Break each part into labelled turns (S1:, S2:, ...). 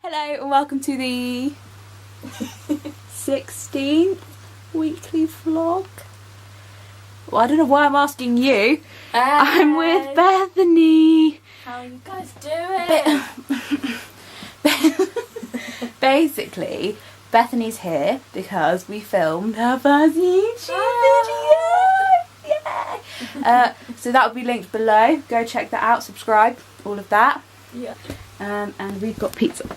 S1: Hello and welcome to the 16th weekly vlog. Well, I don't know why I'm asking you. I'm with Bethany.
S2: How are you guys doing?
S1: Basically, Bethany's here because we filmed her first YouTube video. Yeah. So that will be linked below. Go check that out. Subscribe. All of that.
S2: Yeah.
S1: And we've got pizza.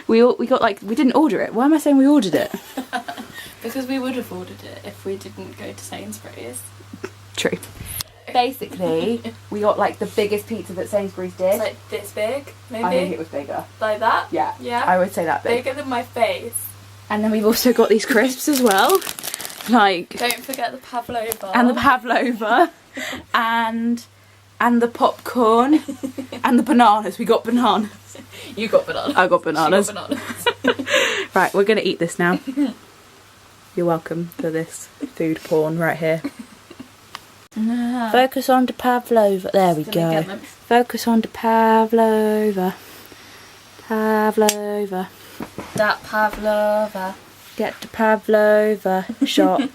S1: we got like, we didn't order it. Why am I saying we ordered it?
S2: Because we would have ordered it if we didn't go to Sainsbury's.
S1: True. Basically, we got like the biggest pizza that Sainsbury's did.
S2: It's like this big, maybe?
S1: I think it was bigger.
S2: Like that?
S1: Yeah.
S2: Yeah?
S1: I would say that big.
S2: Bigger than my face.
S1: And then we've also got these crisps as well. Like...
S2: Don't forget the pavlova.
S1: And the pavlova. and the popcorn. And the bananas. We got bananas.
S2: You got bananas.
S1: I got bananas.
S2: She got bananas.
S1: Right, we're going to eat this now. You're welcome for this food porn right here.
S2: No.
S1: Focus on the pavlova. There we go. Focus on the pavlova. Pavlova.
S2: That pavlova.
S1: Get the pavlova shot.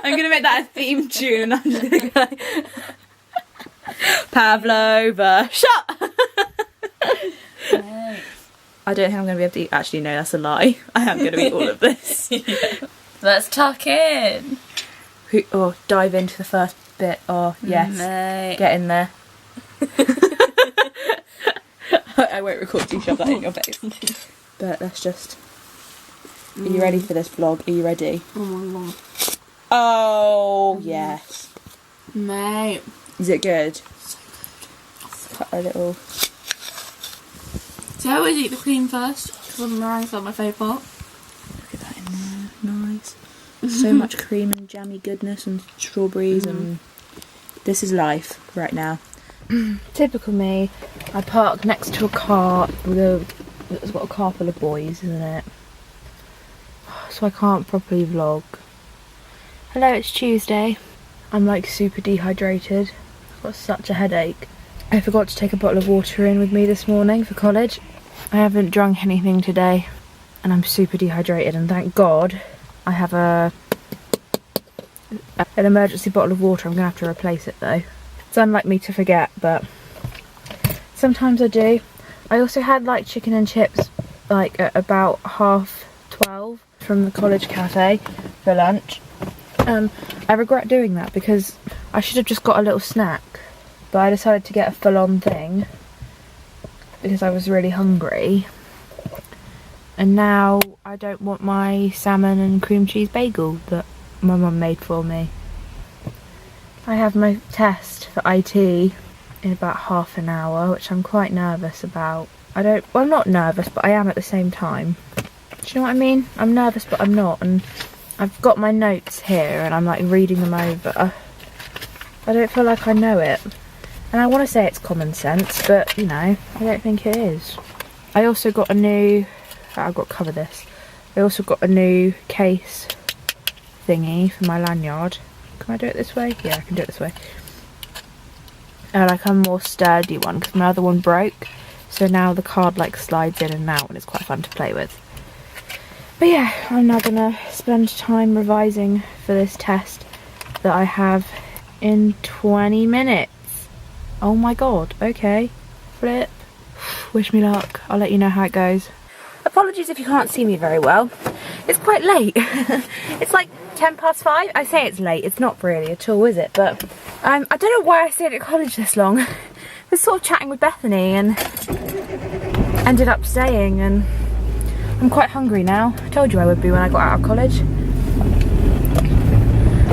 S1: I'm gonna make that a theme tune. I'm just gonna go like, pavlova shot.
S2: Right.
S1: I don't think I'm gonna be able to eat. Actually, no, that's a lie. I am gonna eat all of this.
S2: Yeah. Let's tuck in.
S1: Oh, dive into the first bit. Oh, yes.
S2: Mate.
S1: Get in there. I won't record you shove that in your face. But let's just... Are you ready for this vlog? Are you ready?
S2: Oh my god.
S1: Oh, yes.
S2: Mate.
S1: Is it good?
S2: So good.
S1: Let's cut a little...
S2: So I always eat the cream first, because meringues are my favourite.
S1: Look at that in there. Nice. So much cream and jammy goodness and strawberries and... This is life right now. Typical me. I park next to a car it's got a car full of boys, isn't it? So I can't properly vlog. Hello, it's Tuesday. I'm like super dehydrated. I've got such a headache. I forgot to take a bottle of water in with me this morning for college. I haven't drunk anything today and I'm super dehydrated, and thank God I have an emergency bottle of water. I'm gonna have to replace it though. It's unlike me to forget, but sometimes I do. I also had like chicken and chips like at about 12:30 from the college cafe for lunch. I regret doing that because I should have just got a little snack, but I decided to get a full-on thing because I was really hungry. And now I don't want my salmon and cream cheese bagel that my mum made for me. I have my test for IT in about half an hour, which I'm quite nervous about. Well, I'm not nervous, but I am at the same time. Do you know what I mean? I'm nervous, but I'm not, and I've got my notes here, and I'm like reading them over. I don't feel like I know it. And I want to say it's common sense, but, you know, I don't think it is. I also got a new... I've got to cover this. I also got a new case thingy for my lanyard. Can I do it this way? Yeah, I can do it this way. Like a more sturdy one, because my other one broke. So now the card like slides in and out, and it's quite fun to play with. But yeah, I'm now gonna spend time revising for this test that I have in 20 minutes. Oh my god, okay. Flip. Wish me luck. I'll let you know how it goes. Apologies if you can't see me very well. It's quite late. It's like 5:10. I say it's late, it's not really at all, is it? But I don't know why I stayed at college this long. I was sort of chatting with Bethany and ended up staying, and I'm quite hungry now. I told you I would be when I got out of college.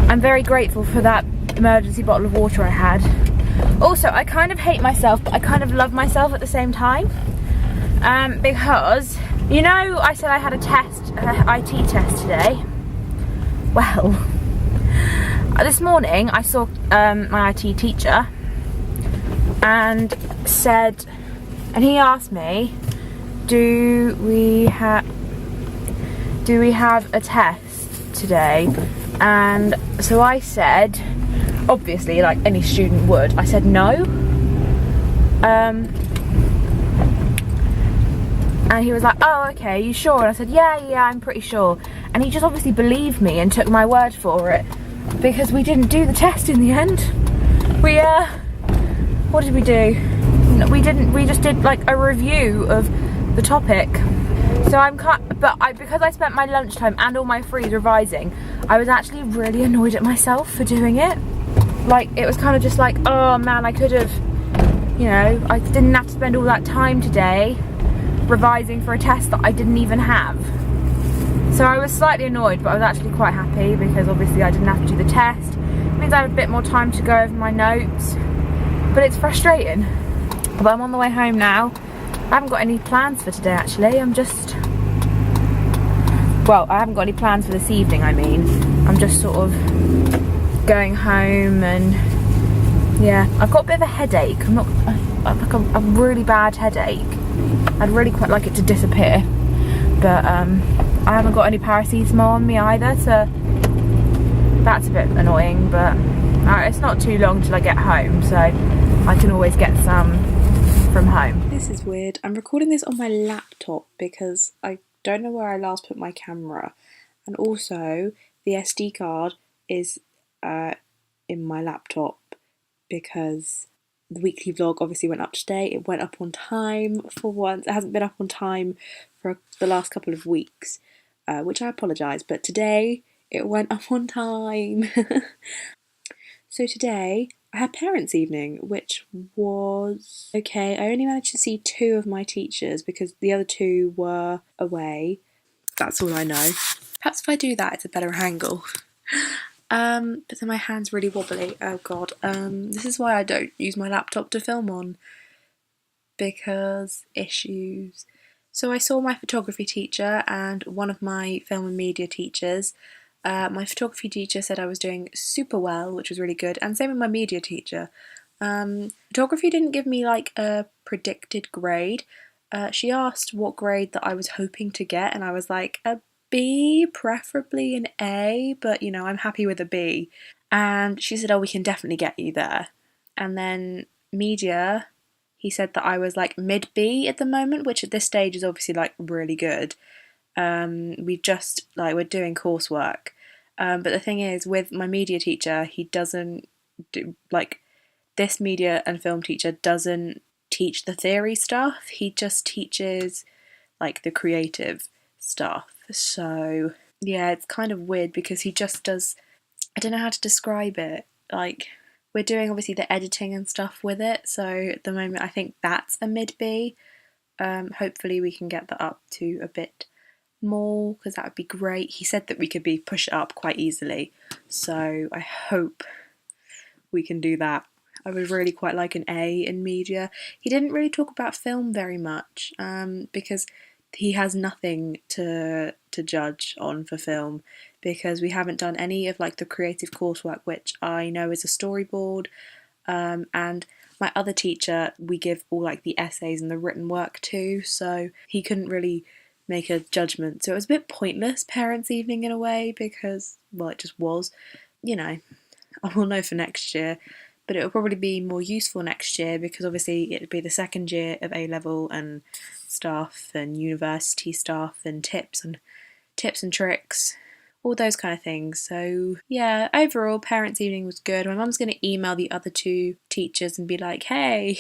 S1: I'm very grateful for that emergency bottle of water I had. Also, I kind of hate myself, but I kind of love myself at the same time. Because, you know, I said I had a test, an IT test today. Well, this morning I saw my IT teacher and he asked me, do we have a test today? And so I said, obviously like any student would, I said no. And he was like, oh, okay, you sure? And I said, yeah, I'm pretty sure. And he just obviously believed me and took my word for it, because we didn't do the test in the end. What did we do? We just did like a review of the topic. So because I spent my lunchtime and all my frees revising, I was actually really annoyed at myself for doing it. Like, it was kind of just like, oh man, I could have, I didn't have to spend all that time today revising for a test that I didn't even have. So I was slightly annoyed, but I was actually quite happy because obviously I didn't have to do the test. It means I have a bit more time to go over my notes, but it's frustrating. But I'm on the way home now. I haven't got any plans for today actually. I haven't got any plans for this evening, I mean. I'm just sort of going home and yeah, I've got a bit of a headache. I've like a really bad headache. I'd really quite like it to disappear, but I haven't got any paracetamol on me either, so that's a bit annoying, but it's not too long till I get home, so I can always get some from home.
S3: This is weird. I'm recording this on my laptop because I don't know where I last put my camera, and also the SD card is in my laptop because the weekly vlog obviously went up today. It went up on time for once. It hasn't been up on time for the last couple of weeks, which I apologise, but today it went up on time. So today I had parents' evening, which was okay. I only managed to see 2 of my teachers because the other 2 were away. That's all I know. Perhaps if I do that, it's a better angle. But then my hand's really wobbly. Oh god. This is why I don't use my laptop to film on, because issues. So I saw my photography teacher and one of my film and media teachers. My photography teacher said I was doing super well, which was really good, and same with my media teacher. Photography didn't give me like a predicted grade. She asked what grade that I was hoping to get, and I was like, a B, preferably an A, but I'm happy with a B. And she said, oh, we can definitely get you there. And then media, he said that I was like mid B at the moment, which at this stage is obviously like really good. We've just we're doing coursework. But the thing is, with my media teacher, he doesn't do this media and film teacher doesn't teach the theory stuff. He just teaches like the creative stuff. So yeah, it's kind of weird because he just does, I don't know how to describe it. Like, we're doing obviously the editing and stuff with it. So at the moment, I think that's a mid B. Hopefully we can get that up to a bit more because that would be great. He said that we could push it up quite easily. So I hope we can do that. I would really quite like an A in media. He didn't really talk about film very much because he has nothing to judge on for film, because we haven't done any of like the creative coursework, which I know is a storyboard, and my other teacher, we give all like the essays and the written work too, so he couldn't really make a judgment. So it was a bit pointless parents' evening in a way, because, well, it just was. I will know for next year, but it'll probably be more useful next year because obviously it'll be the second year of A-level and stuff and university stuff and tips and tricks, all those kind of things. So yeah, overall parents' evening was good. My mum's going to email the other 2 teachers and be like, hey,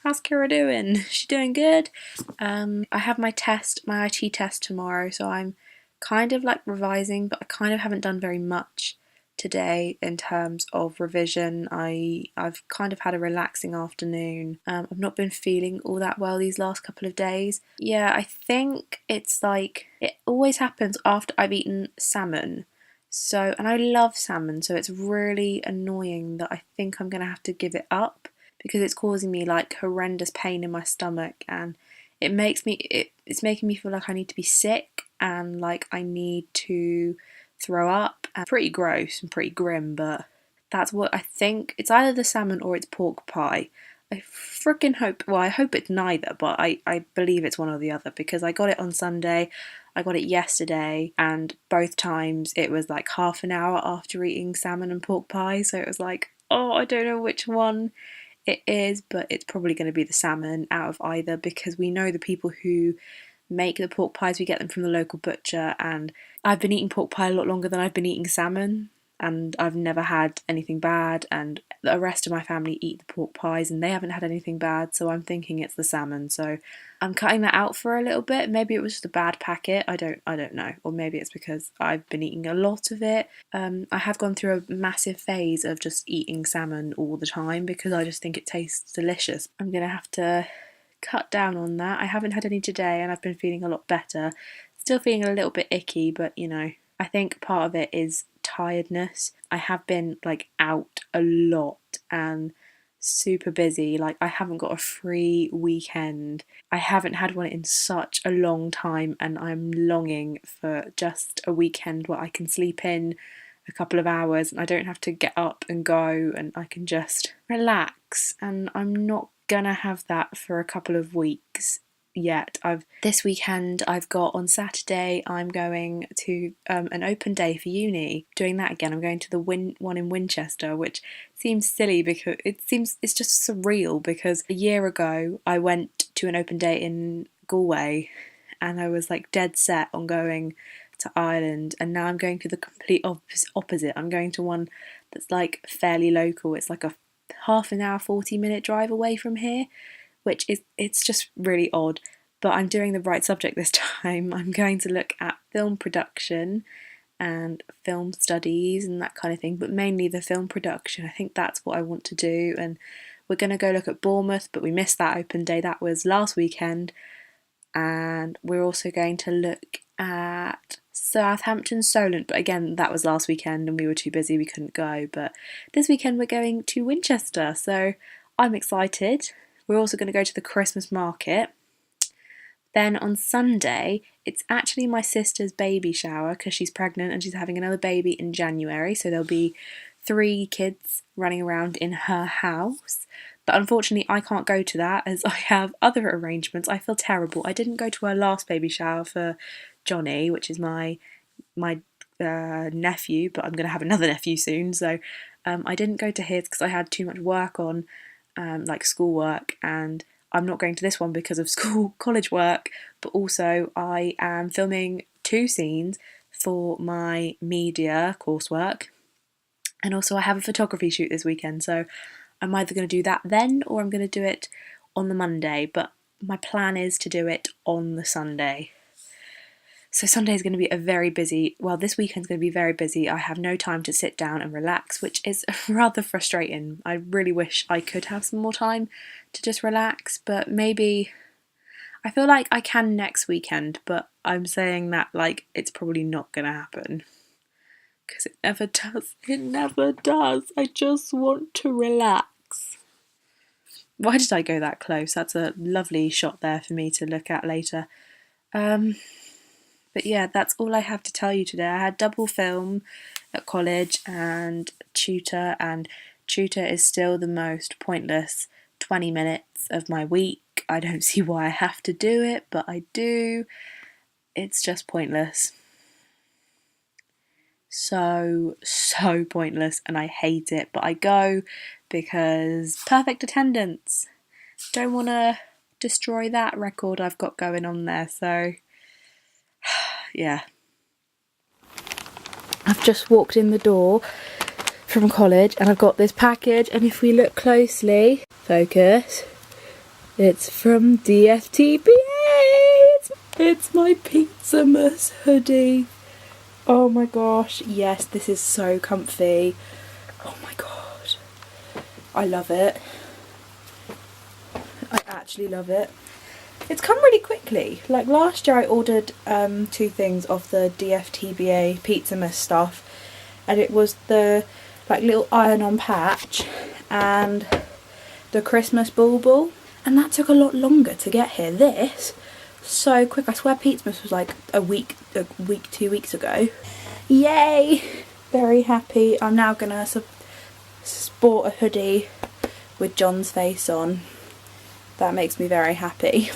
S3: how's Ciara doing? She doing good? I have my IT test tomorrow, so I'm kind of like revising, but I kind of haven't done very much today in terms of revision. I've kind of had a relaxing afternoon. I've not been feeling all that well these last couple of days. Yeah, I think it's like, it always happens after I've eaten salmon. So, and I love salmon, so it's really annoying that I think I'm going to have to give it up because it's causing me like horrendous pain in my stomach, and it's making me feel like I need to be sick and like I need to throw up. And pretty gross and pretty grim, but that's what I think. It's either the salmon or it's pork pie. I freaking hope, well, I hope it's neither, but I believe it's one or the other because I got it on Sunday, I got it yesterday, and both times it was like half an hour after eating salmon and pork pie, so it was like, oh, I don't know which one it is, but it's probably going to be the salmon out of either, because we know the people who make the pork pies. We get them from the local butcher, and I've been eating pork pie a lot longer than I've been eating salmon, and I've never had anything bad, and the rest of my family eat the pork pies and they haven't had anything bad, so I'm thinking it's the salmon. So I'm cutting that out for a little bit. Maybe it was just a bad packet, I don't know, or maybe it's because I've been eating a lot of it. I have gone through a massive phase of just eating salmon all the time because I just think it tastes delicious. I'm gonna have to cut down on that. I haven't had any today and I've been feeling a lot better. Still feeling a little bit icky, but you know, I think part of it is tiredness. I have been like out a lot and super busy. Like, I haven't got a free weekend. I haven't had one in such a long time, and I'm longing for just a weekend where I can sleep in a couple of hours and I don't have to get up and go, and I can just relax. And I'm not gonna have that for a couple of weeks yet. This weekend I've got, on Saturday I'm going to an open day for uni. Doing that again. I'm going to the one in Winchester, which seems silly because it's just surreal, because a year ago I went to an open day in Galway and I was like dead set on going to Ireland, and now I'm going to the complete opposite. I'm going to one that's like fairly local. It's like a half an hour, 40-minute drive away from here, which is, it's just really odd. But I'm doing the right subject this time. I'm going to look at film production and film studies and that kind of thing, but mainly the film production. I think that's what I want to do. And we're going to go look at Bournemouth, but we missed that open day. That was last weekend. And we're also going to look at Southampton Solent, but again, that was last weekend and we were too busy, we couldn't go. But this weekend we're going to Winchester, so I'm excited. We're also going to go to the Christmas market. Then on Sunday, it's actually my sister's baby shower because she's pregnant and she's having another baby in January. So there'll be 3 kids running around in her house. But unfortunately, I can't go to that as I have other arrangements. I feel terrible. I didn't go to her last baby shower for Johnny, which is my nephew, but I'm going to have another nephew soon. So I didn't go to his because I had too much work on, like schoolwork, and I'm not going to this one because of college work, but also I am filming 2 scenes for my media coursework, and also I have a photography shoot this weekend, so I'm either going to do that then or I'm going to do it on the Monday, but my plan is to do it on the Sunday. So Sunday is going to be this weekend's going to be very busy. I have no time to sit down and relax, which is rather frustrating. I really wish I could have some more time to just relax, but maybe I feel like I can next weekend, but I'm saying that like it's probably not going to happen. Because it never does. It never does. I just want to relax. Why did I go that close? That's a lovely shot there for me to look at later. But yeah, that's all I have to tell you today. I had double film at college and tutor is still the most pointless 20 minutes of my week. I don't see why I have to do it, but I do. It's just pointless. So pointless, and I hate it, but I go because perfect attendance. Don't want to destroy that record I've got going on there, so yeah. I've just walked in the door from college and I've got this package, and if we look closely, focus, it's from DFTBA. It's my pizzamus hoodie. Oh my gosh, yes, this is so comfy. Oh my god, I love it. I actually love it. It's come really quickly. Like last year I ordered 2 things of the DFTBA pizzamus stuff, and it was the like little iron-on patch and the Christmas bauble, and that took a lot longer to get here. This, so quick. I swear pizzamus was like a week, 2 weeks ago. Yay! Very happy. I'm now gonna sport a hoodie with John's face on. That makes me very happy.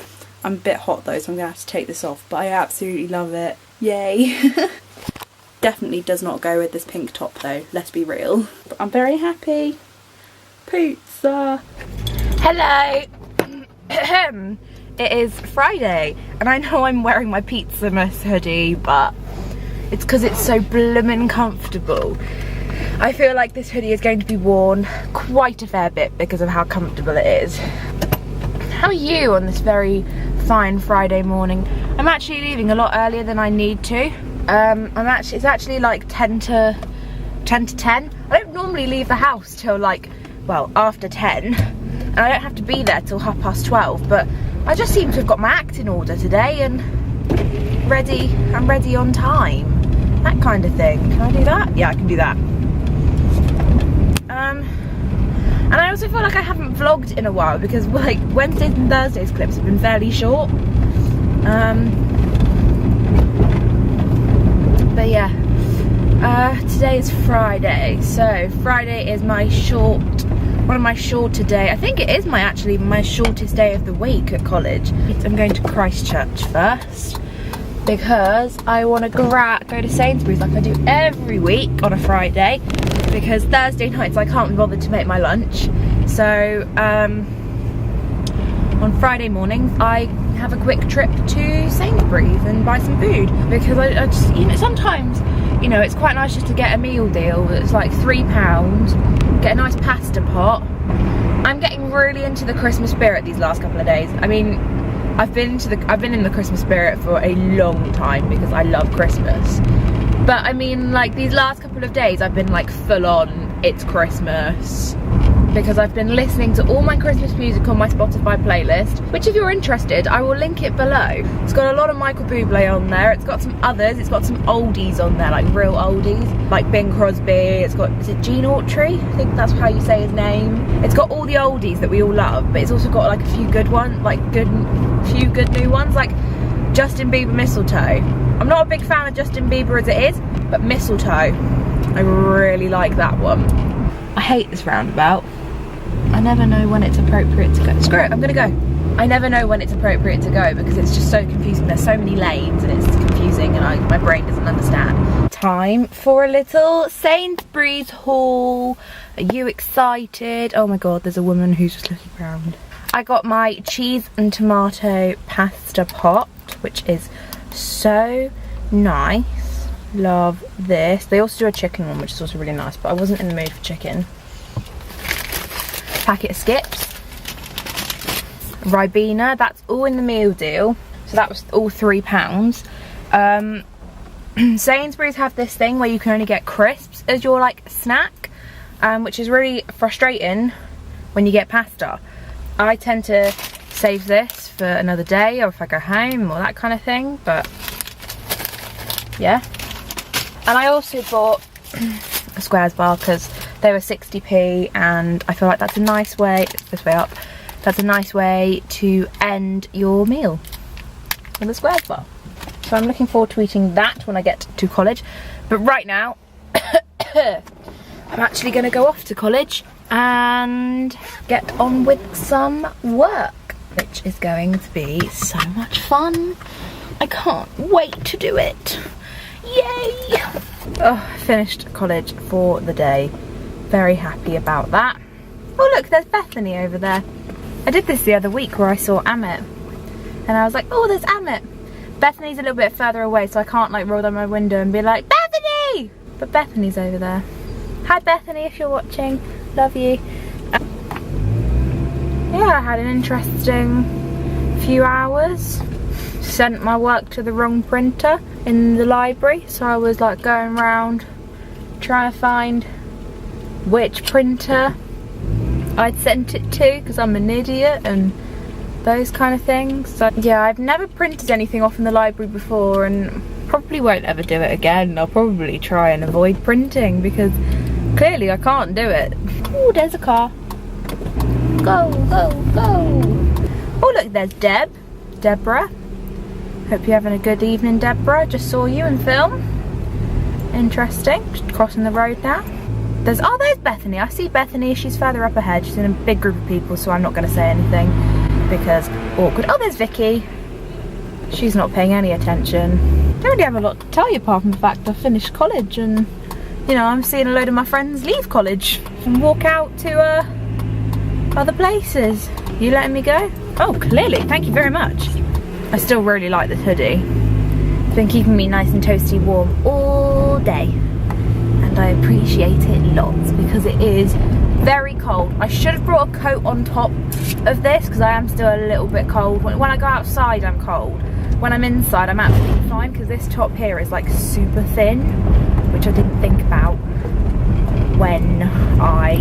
S3: I'm a bit hot though, so I'm gonna have to take this off, but I absolutely love it. Yay! Definitely does not go with this pink top though, let's be real. But I'm very happy.
S1: pizza. Hello. It is Friday, and I know I'm wearing my pizzamus hoodie, but it's because it's so bloomin' comfortable. I feel like this hoodie is going to be worn quite a fair bit because of how comfortable it is. How are you on this very fine Friday morning? I'm actually leaving a lot earlier than I need to. It's actually like 10 to 10. I don't normally leave the house till like, well, after 10. And I don't have to be there till 12:30, but I just seem to have got my act in order today and I'm ready on time. That kind of thing. Can I do that? Yeah, I can do that. And I also feel like I haven't vlogged in a while because like Wednesdays and Thursdays clips have been fairly short. But yeah, today is Friday, so Friday is one of my shorter days. I think it is actually my shortest day of the week at college. I'm going to Christchurch first because I want to go to Sainsbury's like I do every week on a Friday, because Thursday nights I can't be bothered to make my lunch. So on Friday mornings I have a quick trip to Sainsbury's and buy some food, because I just, you know, sometimes, you know, it's quite nice just to get a meal deal that's like £3, get a nice pasta pot. I'm getting really into the Christmas spirit these last couple of days. I mean, I've been in the Christmas spirit for a long time because I love Christmas. But I mean, like these last couple of days I've been like full on, it's Christmas. Because I've been listening to all my Christmas music on my Spotify playlist, which if you're interested, I will link it below. It's got a lot of Michael Bublé on there, it's got some others, it's got some oldies on there, like real oldies, like Bing Crosby, is it Gene Autry? I think that's how you say his name. It's got all the oldies that we all love, but it's also got like a few good ones, like few good new ones, like Justin Bieber Mistletoe. I'm not a big fan of Justin Bieber as it is, but Mistletoe, I really like that one. I hate this roundabout. I never know when it's appropriate to go. Screw it, I'm gonna go. I never know when it's appropriate to go because it's just so confusing. There's so many lanes and it's confusing and my brain doesn't understand. Time for a little Sainsbury's haul. Are you excited? Oh my god, there's a woman who's just looking around. I got my cheese and tomato pasta pot, which is so nice. Love this. They also do a chicken one, which is also really nice, but I wasn't in the mood for chicken. Packet of Skips, Ribena, that's all in the meal deal, so that was all £3. Sainsbury's have this thing where you can only get crisps as your like snack, which is really frustrating when you get pasta. I tend to save this for another day or if I go home or that kind of thing, but yeah. And I also bought a Squares bar because they were 60p and I feel like that's a nice way, this way up, that's a nice way to end your meal with a Squares bar. So I'm looking forward to eating that when I get to college. But right now, I'm actually going to go off to college and get on with some work, which is going to be so much fun. I can't wait to do it. Yay! Oh, I finished college for the day. Very happy about that. Oh look, there's Bethany over there. I did this the other week where I saw Amit and I was like, oh, there's Amit. Bethany's a little bit further away, so I can't like roll down my window and be like, Bethany! But Bethany's over there. Hi Bethany, if you're watching, love you. Yeah, I had an interesting few hours. Sent my work to the wrong printer in the library, so I was like going around trying to find which printer I'd sent it to because I'm an idiot and those kind of things. So yeah, I've never printed anything off in the library before and probably won't ever do it again. I'll probably try and avoid printing because clearly I can't do it. Oh, there's a car. Go, go, go. Oh look, there's Deborah. Hope you're having a good evening, Deborah. Just saw you in film. Interesting. Just crossing the road now. There's Bethany. I see Bethany. She's further up ahead. She's in a big group of people, so I'm not going to say anything because awkward. Oh, there's Vicky. She's not paying any attention. Don't really have a lot to tell you apart from the fact I finished college and, you know, I'm seeing a load of my friends leave college and walk out to other places. You letting me go? Oh, clearly. Thank you very much. I still really like this hoodie. It's been keeping me nice and toasty warm all day. And I appreciate it lots because it is very cold. I should have brought a coat on top of this because I am still a little bit cold. When I go outside, I'm cold. When I'm inside, I'm absolutely fine because this top here is like super thin, which I didn't think about when I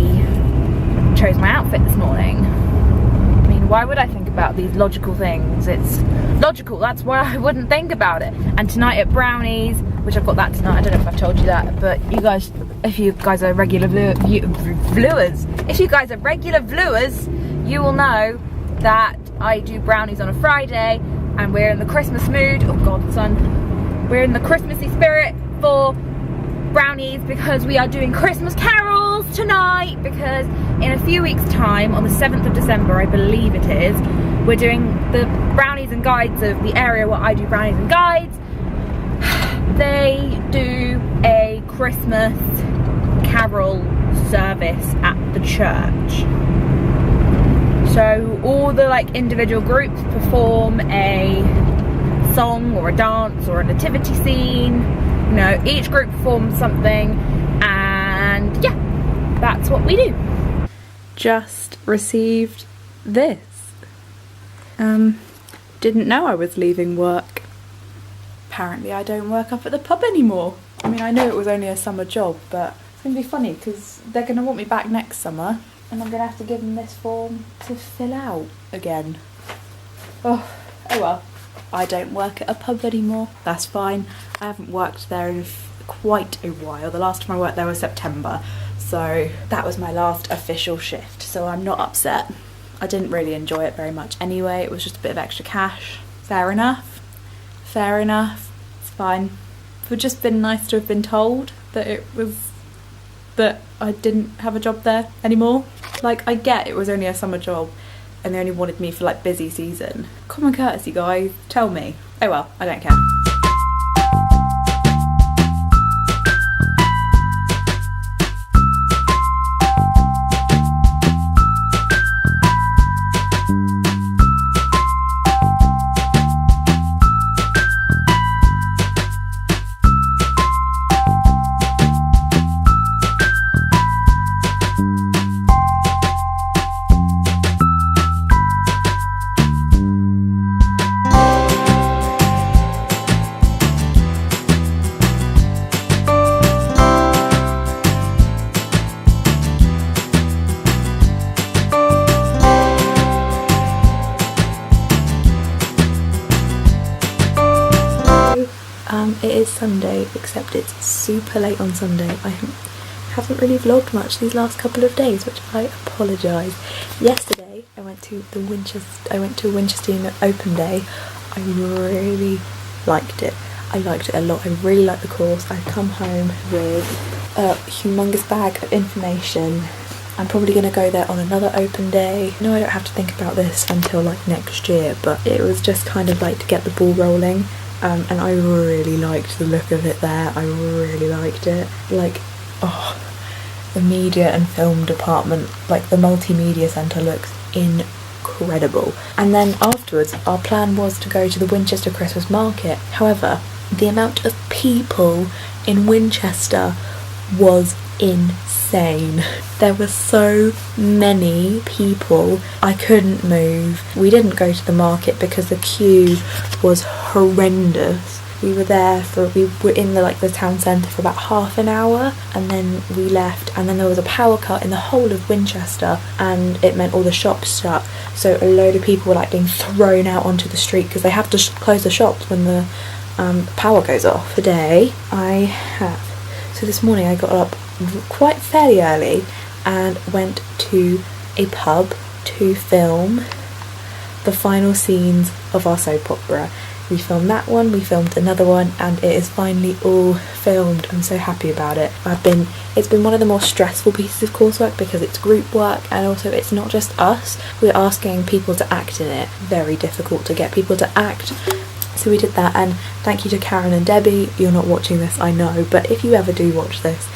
S1: chose my outfit this morning. I mean, why would I think about these logical things? It's logical, that's why I wouldn't think about it. And tonight at Brownies, which I've got that tonight, I don't know if I've told you that, but you guys, if you guys are regular viewers, you will know that I do Brownies on a Friday, and we're in the Christmas mood. Oh God, son. We're in the Christmassy spirit for Brownies because we are doing Christmas carols tonight, because in a few weeks time, on the 7th of December, I believe it is, we're doing the Brownies and Guides of the area where I do Brownies and Guides. They do a Christmas carol service at the church. So all the like individual groups perform a song or a dance or a nativity scene. You know, each group performs something, and yeah, that's what we do.
S3: Just received this. Didn't know I was leaving work. Apparently I don't work up at the pub anymore. I mean, I know it was only a summer job, but it's going to be funny because they're going to want me back next summer and I'm going to have to give them this form to fill out again. Oh well. I don't work at a pub anymore. That's fine. I haven't worked there in quite a while. The last time I worked there was September. So that was my last official shift. So I'm not upset. I didn't really enjoy it very much anyway. It was just a bit of extra cash. Fair enough. Fair enough. It's fine. It would just been nice to have been told that I didn't have a job there anymore. Like, I get it was only a summer job and they only wanted me for like busy season. Common courtesy, guys. Tell me. Oh well, I don't care. It is Sunday, except it's super late on Sunday. I haven't really vlogged much these last couple of days, which I apologise. Yesterday I went to Winchester Uni open day. I really liked it. I liked it a lot. I really liked the course. I've come home with a humongous bag of information. I'm probably going to go there on another open day. No, I don't have to think about this until like next year, but it was just kind of like to get the ball rolling. And I really liked the look of it there. I really liked it. Like, oh, the media and film department, like the multimedia centre looks incredible. And then afterwards, our plan was to go to the Winchester Christmas market. However, the amount of people in Winchester was insane. There were so many people, I couldn't move. We didn't go to the market because the queue was horrendous. We were in the town centre for about half an hour, and then we left, and then there was a power cut in the whole of Winchester, and it meant all the shops shut. So a load of people were like being thrown out onto the street because they have to close the shops when the power goes off. Today so this morning I got up quite fairly early and went to a pub to film the final scenes of our soap opera. We filmed that one, we filmed another one, and it is finally all filmed. I'm so happy about it. It's been one of the more stressful pieces of coursework because it's group work, and also it's not just us. We're asking people to act in it. Very difficult to get people to act. So we did that, and thank you to Karen and Debbie. You're not watching this, I know, but if you ever do watch this,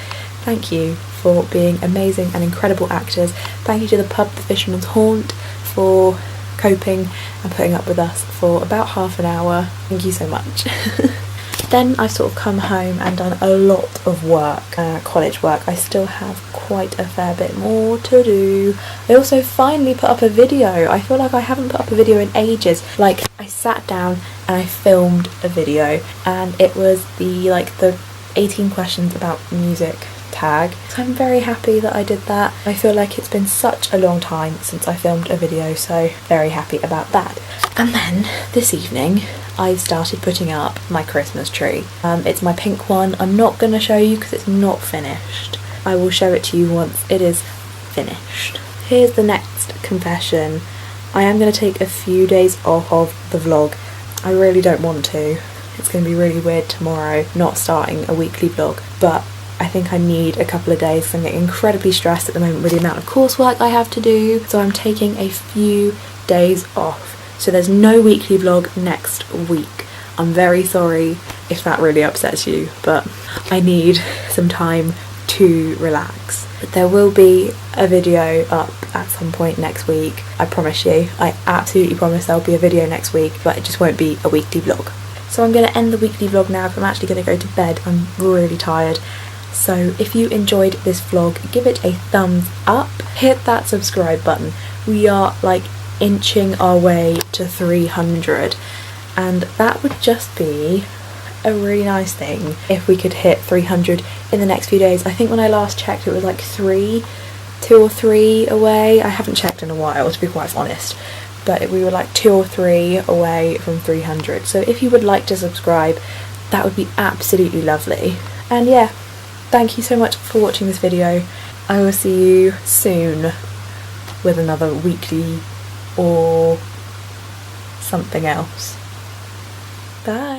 S3: thank you for for being amazing and incredible actors. Thank you to the pub The Fisherman's Haunt for coping and putting up with us for about half an hour. Thank you so much. Then I've sort of come home and done a lot of work, college work. I still have quite a fair bit more to do. I also finally put up a video. I feel like I haven't put up a video in ages. Like, I sat down and I filmed a video, and it was the 18 questions about music tag. So I'm very happy that I did that. I feel like it's been such a long time since I filmed a video, so very happy about that. And then this evening I've started putting up my Christmas tree. It's my pink one. I'm not going to show you because it's not finished. I will show it to you once it is finished. Here's the next confession. I am going to take a few days off of the vlog. I really don't want to. It's going to be really weird tomorrow not starting a weekly vlog, but I think I need a couple of days because I'm getting incredibly stressed at the moment with the amount of coursework I have to do. So I'm taking a few days off. So there's no weekly vlog next week. I'm very sorry if that really upsets you, but I need some time to relax. But there will be a video up at some point next week. I promise you. I absolutely promise there'll be a video next week, but it just won't be a weekly vlog. So I'm going to end the weekly vlog now because I'm actually going to go to bed. I'm really tired. So if you enjoyed this vlog, give it a thumbs up, hit that subscribe button. We are like inching our way to 300, and that would just be a really nice thing if we could hit 300 in the next few days. I think when I last checked it was like 2 or 3 away. I haven't checked in a while, to be quite honest, but we were like 2 or 3 away from 300. So if you would like to subscribe, that would be absolutely lovely. And yeah, thank you so much for watching this video. I will see you soon with another weekly or something else. Bye.